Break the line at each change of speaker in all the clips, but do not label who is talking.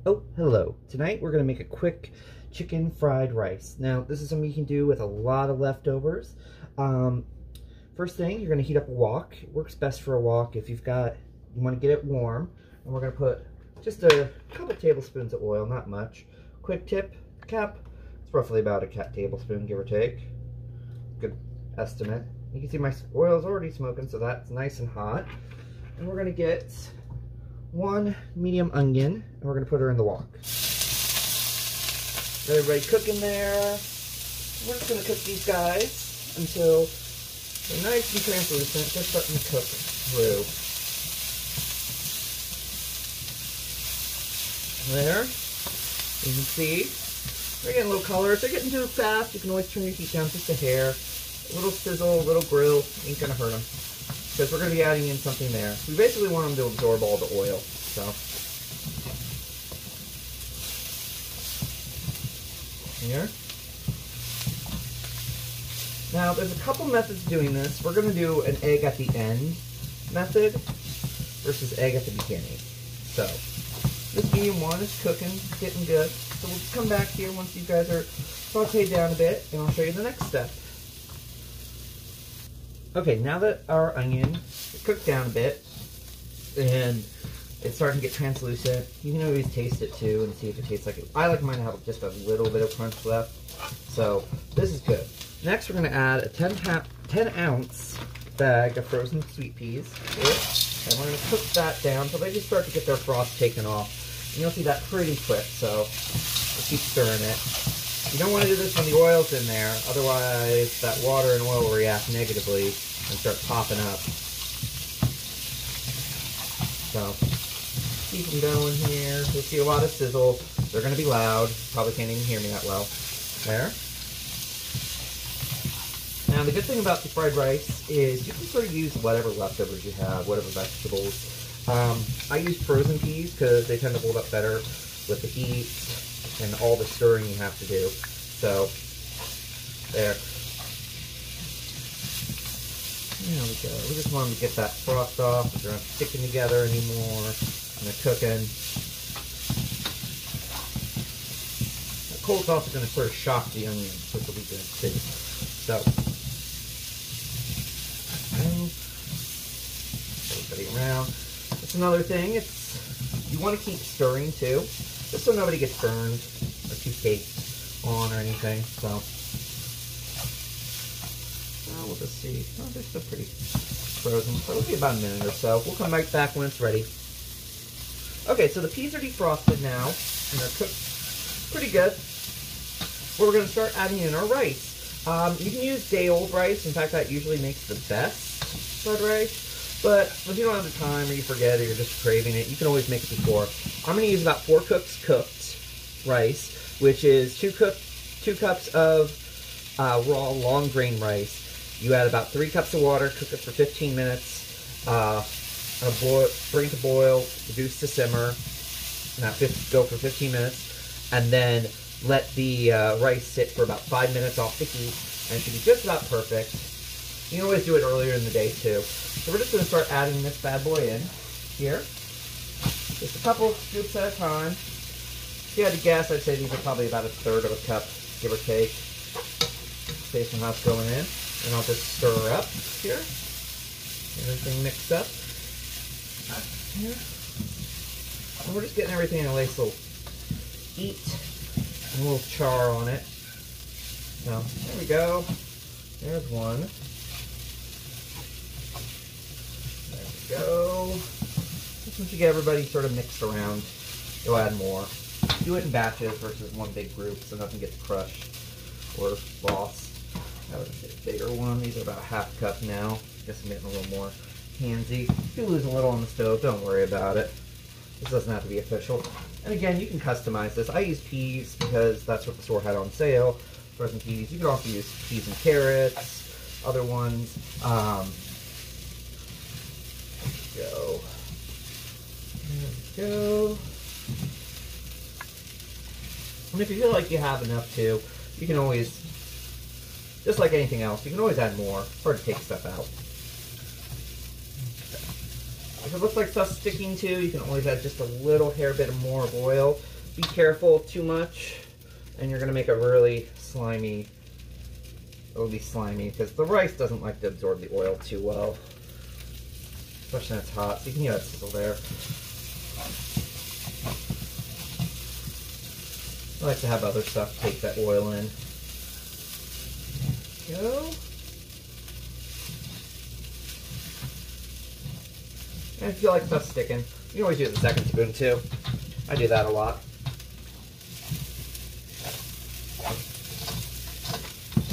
Oh, hello. Tonight we're going to make a quick chicken fried rice. Now, this is something you can do with a lot of leftovers. First thing, you're going to heat up a wok. It works best for a wok if you want to get it warm. And we're going to put just a couple tablespoons of oil, not much. Quick tip, cap, it's roughly about a tablespoon, give or take. Good estimate. You can see my oil is already smoking, so that's nice and hot. And we're going to get one medium onion, and we're going to put her in the wok. Got everybody cooking there. We're just going to cook these guys until they're nice and translucent. They're starting to cook through. There. You can see they're getting a little color. If they're getting too fast, you can always turn your heat down just a hair. A little sizzle, a little grill, ain't going to hurt them. Because we're going to be adding in something there. We basically want them to absorb all the oil. So, here. Now, there's a couple methods of doing this. We're going to do an egg at the end method versus egg at the beginning. So, this medium one is cooking, getting good. So we'll just come back here once you guys are sauteed down a bit, and I'll show you the next step. Okay, now that our onion is cooked down a bit, and it's starting to get translucent, you can always taste it too and see if it tastes like it. I like mine to have just a little bit of crunch left, so this is good. Next, we're going to add a 10-ounce bag of frozen sweet peas here, and we're going to cook that down until they just start to get their frost taken off. And you'll see that pretty quick, so we'll keep stirring it. You don't want to do this when the oil's in there, otherwise that water and oil will react negatively and start popping up. So, keep them going here. You'll see a lot of sizzle. They're going to be loud. Probably can't even hear me that well. There. Now, the good thing about the fried rice is you can sort of use whatever leftovers you have, whatever vegetables. I use frozen peas because they tend to hold up better with the heat and all the stirring you have to do. So, there. There we go. We just want them to get that frost off. They're not sticking together anymore. And they're cooking. The cold sauce is going to sort of shock the onions, which will be good too. So, everybody around. That's another thing. You want to keep stirring too, just so nobody gets burned or too baked on or anything. So, we'll just see. Oh, they're still pretty frozen. So it'll be about a minute or so. We'll come right back when it's ready. Okay, so the peas are defrosted now, and they're cooked pretty good. We're going to start adding in our rice. You can use day-old rice. In fact, that usually makes the best fried rice. But if you don't have the time, or you forget, or you're just craving it, you can always make it before. I'm going to use about 4 cups cooked rice, which is 2 cups of raw long grain rice. You add about 3 cups of water, cook it for 15 minutes, bring it to boil, reduce to simmer, go for 15 minutes, and then let the rice sit for about 5 minutes off the heat, and it should be just about perfect. You can always do it earlier in the day too. So we're just going to start adding this bad boy in here. Just a couple scoops at a time. If you had to guess, I'd say these are probably about 1/3 of a cup, give or take, based on how it's going in. And I'll just stir up here. Everything mixed up. Here. And we're just getting everything in a nice little heat. And a little char on it. So, there we go. There's one. There we go. Just once you get everybody sort of mixed around, you'll add more. Do it in batches versus one big group so nothing gets crushed or lost. That was a bit bigger one. These are about 1/2 cup now. Guess I'm getting a little more handsy. If you lose a little on the stove, don't worry about it. This doesn't have to be official. And again, you can customize this. I use peas because that's what the store had on sale. Frozen peas. You can also use peas and carrots, other ones. There we go. And if you feel like you have enough too, you can always, just like anything else, you can always add more. It's hard to take stuff out. If it looks like stuff's sticking to, you can always add just a little hair bit more of oil. be careful too much, and you're gonna make a really slimy, it'll be slimy, because the rice doesn't like to absorb the oil too well, especially when it's hot, so you can hear that sizzle there. I like to have other stuff take that oil in. Go. And if you like stuff sticking, you can always use a second spoon too. I do that a lot.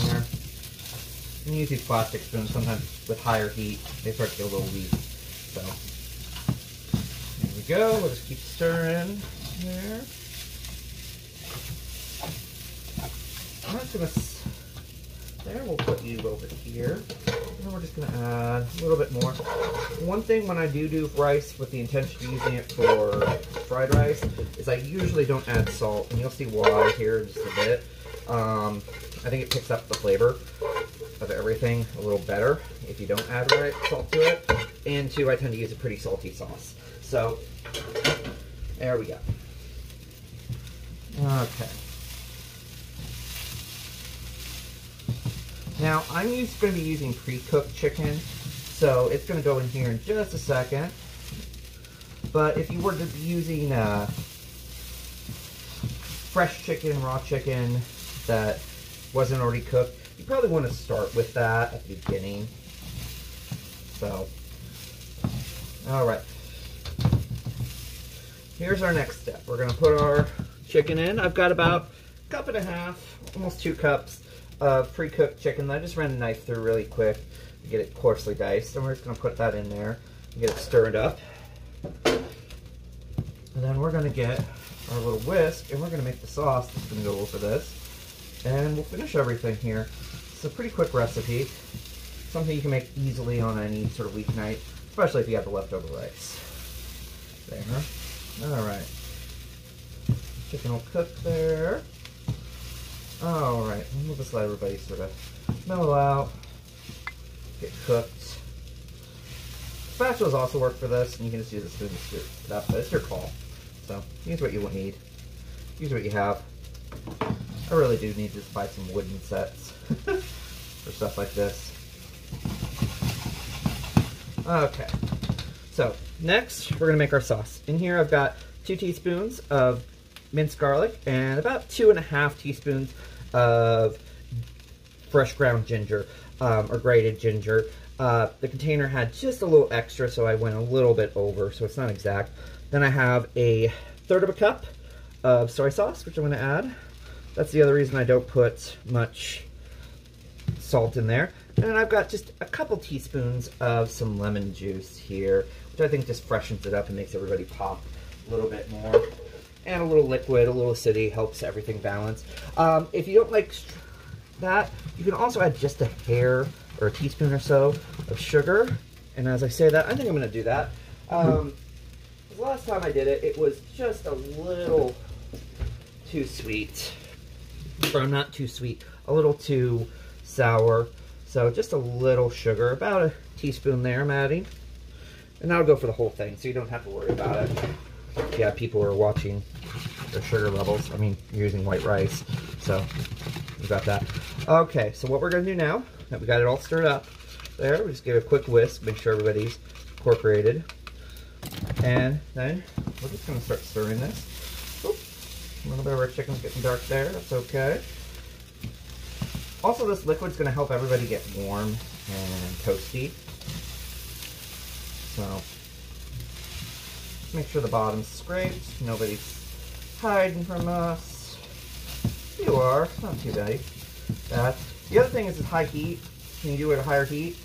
There. You can use these plastic spoons sometimes with higher heat. They start to get a little weak. So there we go. We'll just keep stirring there. I'm just gonna. There, we'll put you over here. And then we're just going to add a little bit more. One thing when I do rice with the intention of using it for fried rice is I usually don't add salt, and you'll see why here in just a bit. I think it picks up the flavor of everything a little better if you don't add salt to it. And two, I tend to use a pretty salty sauce. So, there we go. Okay. Now, I'm going to be using pre-cooked chicken, so it's going to go in here in just a second. But if you were to be using fresh chicken, raw chicken that wasn't already cooked, you probably want to start with that at the beginning. So, alright. Here's our next step. We're going to put our chicken in. I've got about a cup and a half, almost 2 cups of pre-cooked chicken that I just ran a knife through really quick to get it coarsely diced. And we're just going to put that in there and get it stirred up. And then we're going to get our little whisk and we're going to make the sauce that's going to go over this. And we'll finish everything here. It's a pretty quick recipe. Something you can make easily on any sort of weeknight, especially if you have the leftover rice. There. Alright. Chicken will cook there. Alright, we'll just let everybody sort of mellow out, get cooked. Spatulas also work for this, and you can just use a spoon to scoop it up, but it's your call. So, use what you need. Use what you have. I really do need to buy some wooden sets for stuff like this. Okay, so next we're going to make our sauce. In here I've got 2 teaspoons of minced garlic and about 2.5 teaspoons of fresh ground ginger or grated ginger. The container had just a little extra, so I went a little bit over, so it's not exact. Then I have a 1/3 cup of soy sauce, which I'm going to add. That's the other reason I don't put much salt in there. And then I've got just a couple teaspoons of some lemon juice here, which I think just freshens it up and makes everybody pop a little bit more. And a little liquid, a little acidity, helps everything balance. If you don't like that, you can also add just a hair or a teaspoon or so of sugar. And as I say that, I think I'm going to do that. The last time I did it, it was just a little too sweet. Or not too sweet, a little too sour. So just a little sugar, about a teaspoon there I'm adding. And that'll go for the whole thing, so you don't have to worry about it. Yeah, people are watching their sugar levels. I mean, you're using white rice, so we got that. Okay, so what we're going to do now, that we got it all stirred up there, we just give it a quick whisk, make sure everybody's incorporated. And then we're just going to start stirring this. Oop, a little bit of our chicken's getting dark there, that's okay. Also, this liquid's going to help everybody get warm and toasty. So, make sure the bottom's scraped, nobody's hiding from us. You are, not too bad. The other thing is it's high heat. When you do it at a higher heat,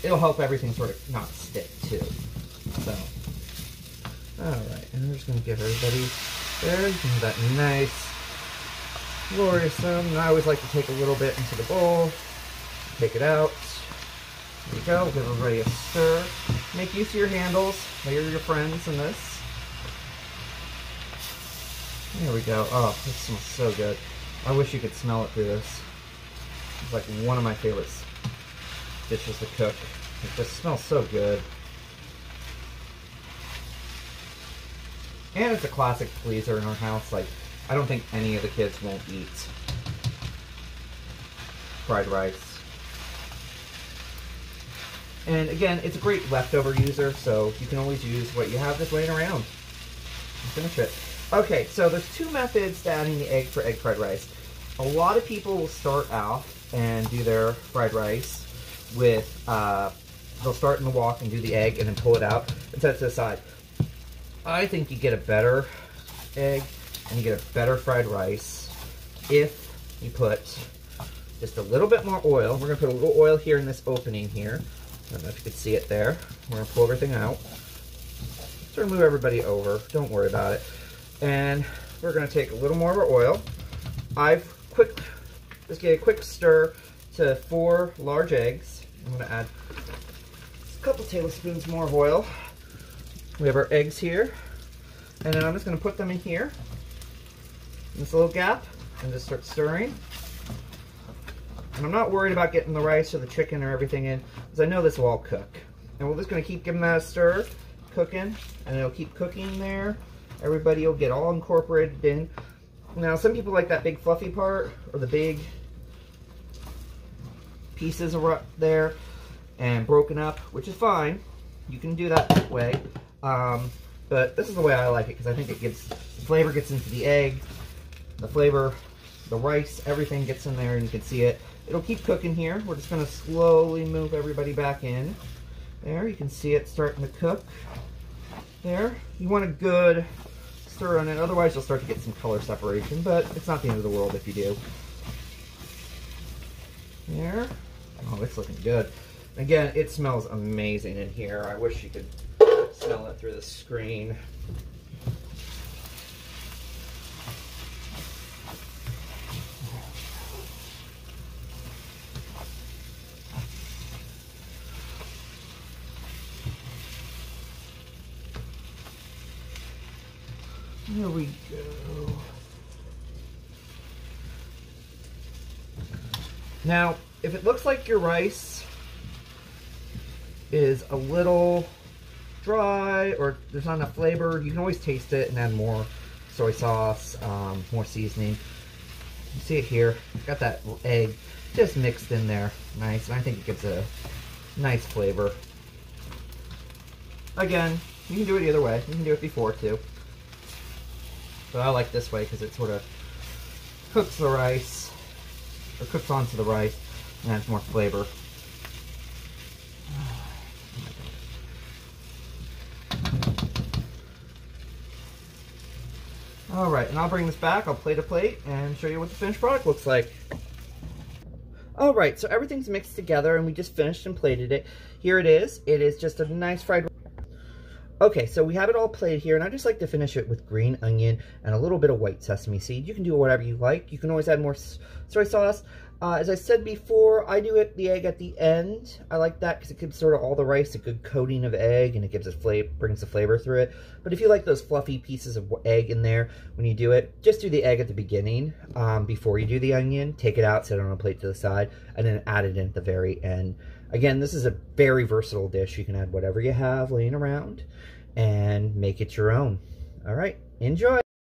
it'll help everything sort of not stick too. So, alright, and we're just going to give everybody there, you can have that nice, glorious sound. And I always like to take a little bit into the bowl, take it out. There you go, give everybody a stir. Make use of your handles, they're your friends in this. There we go. Oh, this smells so good. I wish you could smell it through this. It's like one of my favorite dishes to cook. It just smells so good. And it's a classic pleaser in our house. Like, I don't think any of the kids won't eat fried rice. And again, it's a great leftover user, so you can always use what you have just laying around and finish it. Okay, so there's two methods to adding the egg for egg fried rice. A lot of people will start off and do their fried rice with, they'll start in the wok and do the egg and then pull it out and set it to the side. I think you get a better egg and you get a better fried rice if you put just a little bit more oil. We're going to put a little oil here in this opening here. I don't know if you can see it there. We're going to pull everything out. Sort of move everybody over. Don't worry about it. And we're going to take a little more of our oil. Just get a quick stir to 4 large eggs. I'm going to add a couple tablespoons more of oil. We have our eggs here. And then I'm just going to put them in here, in this little gap, and just start stirring. And I'm not worried about getting the rice or the chicken or everything in, because I know this will all cook. And we're just going to keep giving that a stir, cooking, and it'll keep cooking there. Everybody will get all incorporated in. Now, some people like that big fluffy part, or the big pieces are there and broken up, which is fine. You can do that way. But this is the way I like it, because I think it gets, the flavor gets into the egg, the flavor, the rice, everything gets in there, and you can see it. It'll keep cooking here. We're just going to slowly move everybody back in. There, you can see it starting to cook. There. You want a good stir on it, otherwise you'll start to get some color separation, but it's not the end of the world if you do. There. Oh, it's looking good. Again, it smells amazing in here. I wish you could smell it through the screen. There we go. Now, if it looks like your rice is a little dry or there's not enough flavor, you can always taste it and add more soy sauce, more seasoning. You see it here. I've got that egg just mixed in there. Nice, and I think it gives a nice flavor. Again, you can do it either way. You can do it before too. But I like this way because it sort of cooks the rice, or cooks onto the rice, and adds more flavor. Alright, and I'll bring this back, I'll plate a plate, and show you what the finished product looks like. Alright, so everything's mixed together, and we just finished and plated it. Here it is. It is just a nice fried rice. Okay, so we have it all plated here, and I just like to finish it with green onion and a little bit of white sesame seed. You can do whatever you like. You can always add more soy sauce. As I said before, I do the egg at the end. I like that because it gives sort of all the rice a good coating of egg, and it gives it brings the flavor through it. But if you like those fluffy pieces of egg in there when you do it, just do the egg at the beginning before you do the onion. Take it out, set it on a plate to the side, and then add it in at the very end. Again, this is a very versatile dish. You can add whatever you have laying around and make it your own. All right, enjoy.